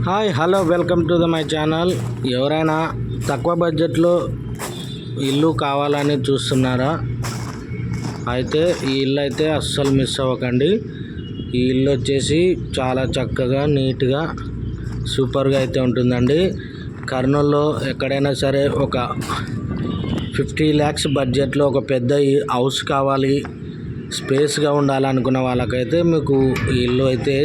Hi hello welcome to my channel. ఎవరైనా తక్కువ బడ్జెట్లో ఇల్లు కావాలని చూస్తున్నారా? అయితే ఈ ఇల్లు అయితే అస్సలు మిస్ అవ్వకండి. ఈ ఇల్లు వచ్చేసి చాలా చక్కగా నీట్గా సూపర్గా అయితే ఉంటుందండి. కర్నూలులో ఎక్కడైనా సరే ఒక 50 lakhs బడ్జెట్లో ఒక పెద్ద హౌస్ కావాలి, స్పేస్గా ఉండాలనుకున్న వాళ్ళకైతే మీకు ఈ ఇల్లు అయితే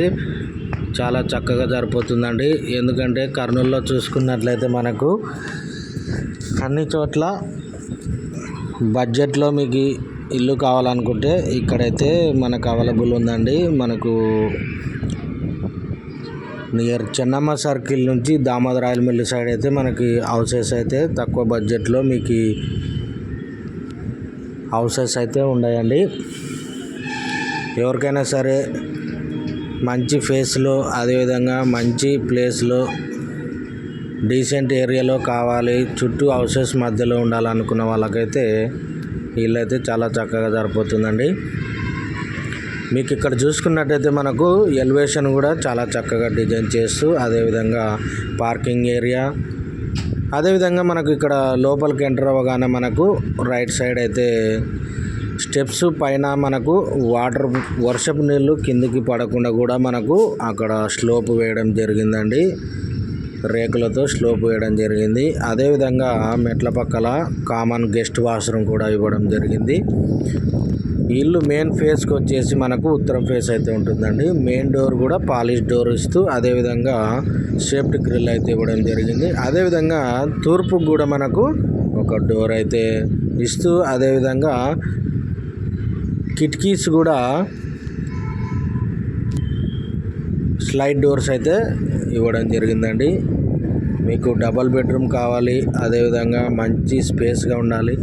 చాలా చక్కగా సరిపోతుందండి. ఎందుకంటే కర్నూలులో చూసుకున్నట్లయితే మనకు అన్ని చోట్ల బడ్జెట్లో మీకు ఇల్లు కావాలనుకుంటే ఇక్కడైతే మనకు అవైలబుల్ ఉందండి. మనకు నియర్ చెన్నమ్మ సర్కిల్ నుంచి దామోదర్ ఆయిల్ మిల్ సైడ్ అయితే మనకి హౌసెస్ అయితే తక్కువ బడ్జెట్లో మీకు హౌసెస్ అయితే ఉన్నాయండి. ఎవరికైనా సరే మంచి ఫేస్లో, అదేవిధంగా మంచి ప్లేస్లో, డీసెంట్ ఏరియాలో కావాలి, చుట్టూ హౌసెస్ మధ్యలో ఉండాలనుకున్న వాళ్ళకైతే వీళ్ళైతే చాలా చక్కగా సరిపోతుందండి. మీకు ఇక్కడ చూసుకున్నట్టయితే మనకు ఎలివేషన్ కూడా చాలా చక్కగా డిజైన్ చేస్తూ, అదేవిధంగా పార్కింగ్ ఏరియా, అదేవిధంగా మనకు ఇక్కడ లోపలికి ఎంటర్ అవ్వగానే మనకు రైట్ సైడ్ అయితే స్టెప్స్ పైన మనకు వర్షపు నీళ్ళు కిందికి పడకుండా కూడా మనకు అక్కడ స్లోప్ వేయడం జరిగిందండి. రేకులతో స్లోప్ వేయడం జరిగింది. అదేవిధంగా మెట్ల పక్కల కామన్ గెస్ట్ వాష్రూమ్ కూడా ఇవ్వడం జరిగింది. ఇల్లు మెయిన్ ఫేస్కి వచ్చేసి మనకు ఉత్తరం ఫేస్ అయితే ఉంటుందండి. మెయిన్ డోర్ కూడా పాలిష్ డోర్ ఇస్తూ, అదేవిధంగా సేఫ్టీ గ్రిల్ అయితే ఇవ్వడం జరిగింది. అదేవిధంగా తూర్పుకు కూడా మనకు ఒక డోర్ అయితే ఇస్తూ, అదేవిధంగా కిటికీస్ కూడా స్లైడ్ డోర్స్ అయితే ఇవ్వడం జరిగిందండి. మీకు డబల్ బెడ్రూమ్ కావాలి, అదేవిధంగా మంచి స్పేస్గా ఉండాలి.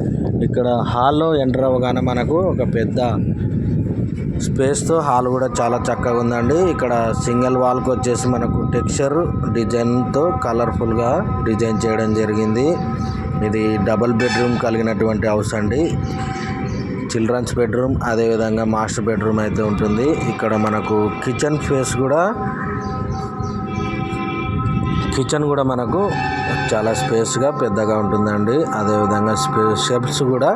ఇక్కడ హాల్లో ఎంటర్ అవ్వగానే మనకు ఒక పెద్ద స్పేస్తో హాల్ కూడా చాలా చక్కగా ఉందండి. ఇక్కడ సింగిల్ వాల్కి వచ్చేసి మనకు టెక్స్చర్ డిజైన్తో కలర్ఫుల్గా డిజైన్ చేయడం జరిగింది. ఇది డబల్ బెడ్రూమ్ కలిగినటువంటి హౌస్ అండి. చిల్డ్రన్స్ బెడ్రూమ్, అదేవిధంగా మాస్టర్ బెడ్రూమ్ అయితే ఉంటుంది. ఇక్కడ మనకు కిచెన్ కూడా మనకు చాలా స్పేస్గా పెద్దగా ఉంటుందండి. అదేవిధంగా షెల్ఫ్స్ కూడా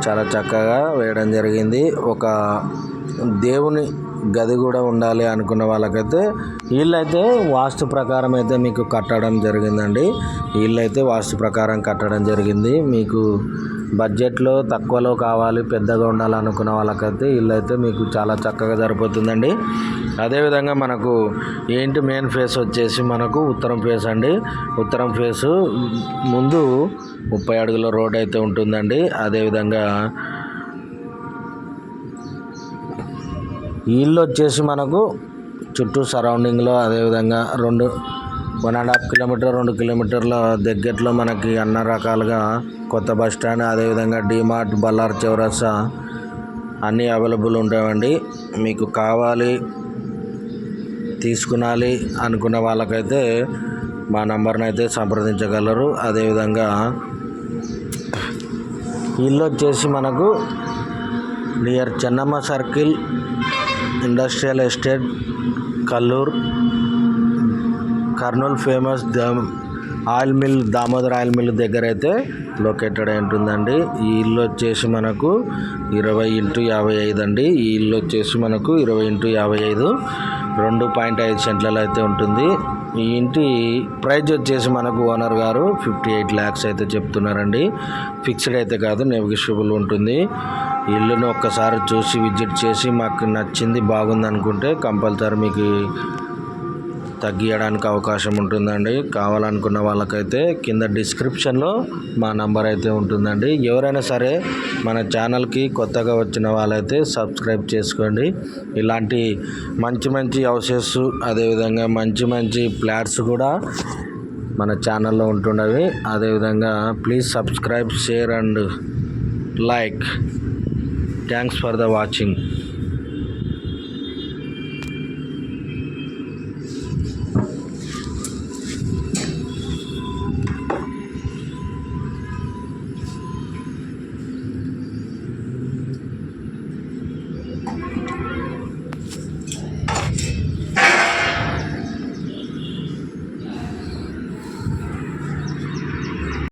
చాలా చక్కగా వేయడం జరిగింది. ఒక దేవుని గది కూడా ఉండాలి అనుకున్న వాళ్ళకైతే వీళ్ళైతే వాస్తు ప్రకారం అయితే మీకు కట్టడం జరిగిందండి. వీళ్ళైతే వాస్తు ప్రకారం కట్టడం జరిగింది. మీకు బడ్జెట్లో తక్కువలో కావాలి, పెద్దగా ఉండాలనుకున్న వాళ్ళకైతే వీళ్ళైతే మీకు చాలా చక్కగా సరిపోతుందండి. అదేవిధంగా మనకు ఏంటి మెయిన్ ఫేస్ వచ్చేసి మనకు ఉత్తరం ఫేస్ అండి. ఉత్తరం ఫేసు ముందు 30 అడుగుల రోడ్ అయితే ఉంటుందండి. అదేవిధంగా ఇల్లు వచ్చేసి మనకు చుట్టూ సరౌండింగ్లో, అదేవిధంగా 1.5 కిలోమీటర్ 2 కిలోమీటర్ల దగ్గరలో మనకి అన్ని రకాలుగా కొత్త బస్ స్టాండ్, అదేవిధంగా డిమార్ట్, బల్లార్ చౌరస్తా అన్నీ అవైలబుల్ ఉంటాయండి. మీకు కావాలి, తీసుకునాలి అనుకున్న వాళ్ళకైతే మా నంబర్ని అయితే సంప్రదించగలరు. అదేవిధంగా ఇల్లు వచ్చేసి మనకు near Chennamma circle industrial estate Kurnool famous oil mill, Damodar oil mill దగ్గర అయితే లొకేటెడ్ అయి ఉంటుందండి. ఈ ఇల్లు వచ్చేసి మనకు 20x55 అండి. ఈ ఇల్లు వచ్చేసి మనకు 20x55 2.5 సెంట్లలో అయితే ఉంటుంది. ఈ ఇంటి ప్రైజ్ వచ్చేసి మనకు ఓనర్ గారు 58 lakhs అయితే చెప్తున్నారండి. ఫిక్స్డ్ అయితే కాదు, నెగోషియబుల్ ఉంటుంది. ఇల్లును ఒక్కసారి చూసి విజిట్ చేసి మాకు నచ్చింది, బాగుంది అనుకుంటే కంపల్సరీ మీకు తగ్గియడానికి అవకాశం ఉంటుందండి. కావాలనుకున్న వాళ్ళకైతే కింద డిస్క్రిప్షన్లో మా నంబర్ అయితే ఉంటుందండి. ఎవరైనా సరే మన ఛానల్కి కొత్తగా వచ్చిన వాళ్ళైతే సబ్స్క్రైబ్ చేసుకోండి. ఇలాంటి మంచి హౌసెస్, అదేవిధంగా మంచి ఫ్లాట్స్ కూడా మన ఛానల్లో ఉంటున్నవి. అదేవిధంగా please subscribe, share and like. Thanks for the watching.